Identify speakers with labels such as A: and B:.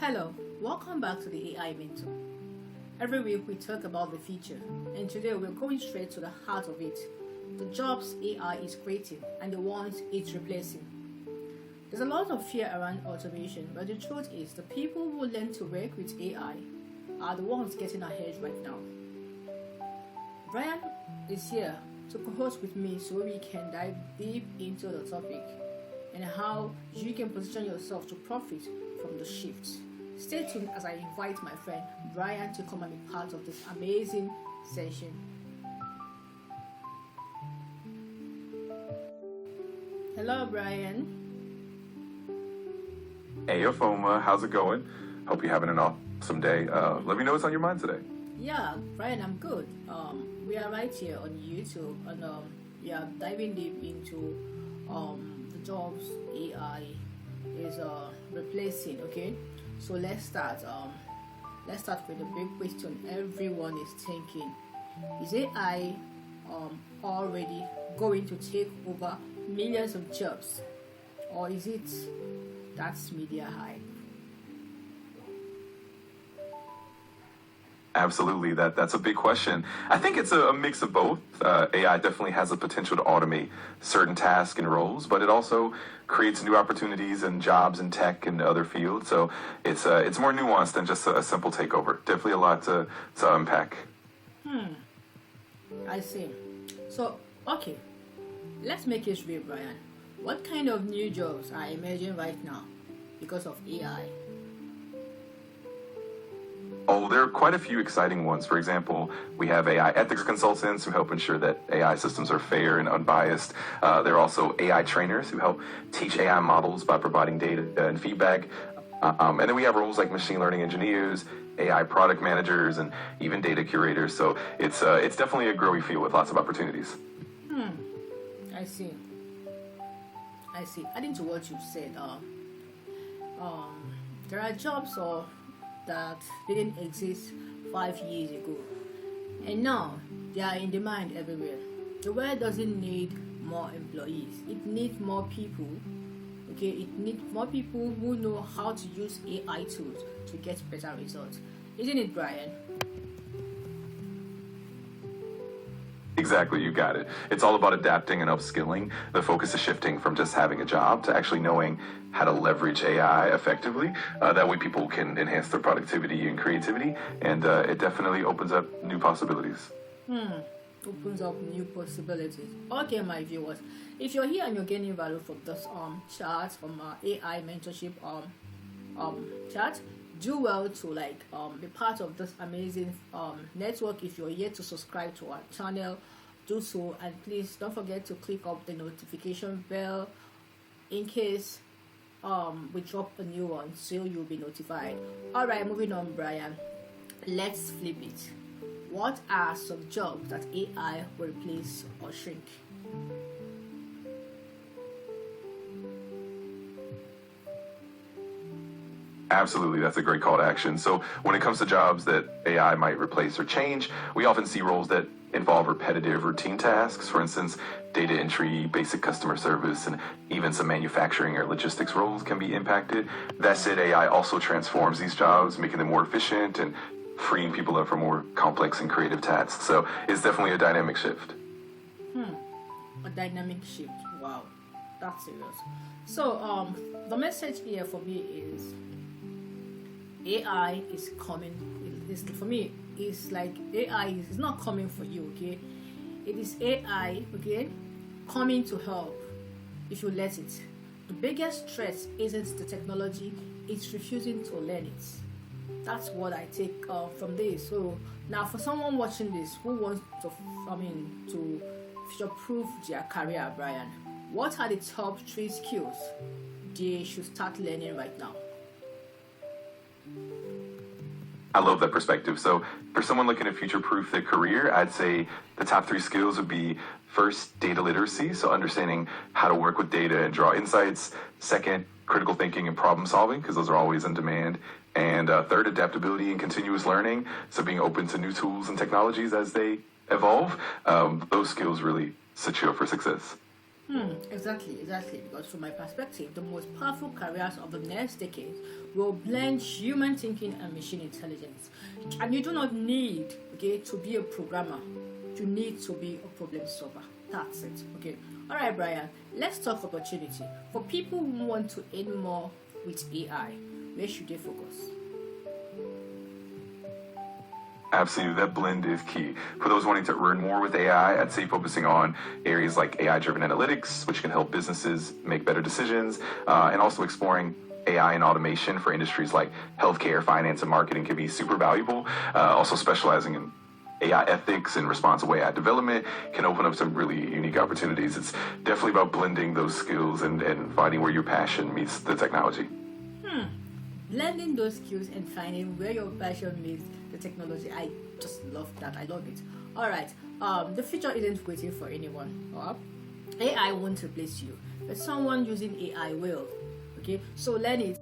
A: Hello, welcome back to the AI Mentor. Every week we talk about the future, and today we're going straight to the heart of it, the jobs AI is creating and the ones it's replacing. There's a lot of fear around automation, but the truth is the people who learn to work with AI are the ones getting ahead right now. Brian is here to co-host with me so we can dive deep into the topic and how you can position yourself to profit from the shift. Stay tuned as I invite my friend Brian to come and be part of this amazing session. Hello, Brian.
B: Hey, Afoma, how's it going? Hope you're having an awesome day. Let me know what's on your mind today.
A: Yeah, Brian, I'm good. We are right here on YouTube, and we are diving deep into the jobs AI is replacing. Okay, so let's start. Let's start with the big question everyone is thinking: is AI already going to take over millions of jobs, or is it that's media hype?
B: Absolutely, that's a big question. I think it's a mix of both. AI definitely has the potential to automate certain tasks and roles, but it also creates new opportunities and jobs in tech and other fields. So it's more nuanced than just a simple takeover. Definitely a lot to unpack.
A: I see. So, okay, let's make it real, Brian. What kind of new jobs are emerging right now because of AI?
B: Oh, there are quite a few exciting ones. For example, we have AI ethics consultants who help ensure that AI systems are fair and unbiased. There are also AI trainers who help teach AI models by providing data and feedback. And then we have roles like machine learning engineers, AI product managers, and even data curators. So it's definitely a growing field with lots of opportunities.
A: I see. Adding to what you said, there are jobs that didn't exist 5 years ago, and now they are in demand everywhere. The world doesn't need more employees; it needs more people. Okay, it needs more people who know how to use AI tools to get better results. Isn't it, Brian?
B: Exactly, you got it. It's all about adapting and upskilling. The focus is shifting from just having a job to actually knowing how to leverage AI effectively. That way people can enhance their productivity and creativity, and it definitely opens up new possibilities.
A: Opens up new possibilities. Okay, my viewers, if you're here and you're getting value from this chat, from AI mentorship chat, do well to be part of this amazing network. If you're yet to subscribe to our channel, do so, and please don't forget to click up the notification bell in case we drop a new one, so you'll be notified. All right, moving on, Brian. Let's flip it. What are some jobs that AI will replace or shrink?
B: Absolutely, that's a great call to action. So when it comes to jobs that AI might replace or change, we often see roles that involve repetitive routine tasks. For instance, data entry, basic customer service, and even some manufacturing or logistics roles can be impacted. That said, AI also transforms these jobs, making them more efficient and freeing people up for more complex and creative tasks. So it's definitely a dynamic shift.
A: A dynamic shift. Wow, that's serious. So the message here for me is AI is coming. For me, it's like AI is not coming for you, okay? It is AI, okay, coming to help if you let it. The biggest threat isn't the technology, it's refusing to learn it. That's what I take from this. So now for someone watching this who wants to future-proof their career, Brian, what are the top 3 skills they should start learning right now?
B: I love that perspective. So for someone looking to future-proof their career, I'd say the top 3 skills would be: first, data literacy, so understanding how to work with data and draw insights. Second, critical thinking and problem solving, because those are always in demand. And third, adaptability and continuous learning, so being open to new tools and technologies as they evolve. Those skills really set you up for success.
A: Exactly. Because from my perspective, the most powerful careers of the next decade will blend human thinking and machine intelligence. And you do not need, to be a programmer. You need to be a problem solver. That's it. Okay. All right, Brian. Let's talk opportunity for people who want to earn more with AI. Where should they focus?
B: Absolutely, that blend is key. For those wanting to earn more with AI, I'd say focusing on areas like AI-driven analytics, which can help businesses make better decisions, and also exploring AI and automation for industries like healthcare, finance, and marketing can be super valuable. Also specializing in AI ethics and responsible AI development can open up some really unique opportunities. It's definitely about blending those skills and finding where your passion meets the technology.
A: Blending those skills and finding where your passion meets the technology. I just love that. I love it. All right. The future isn't waiting for anyone. AI won't replace you, but someone using AI will. Okay. So learn it.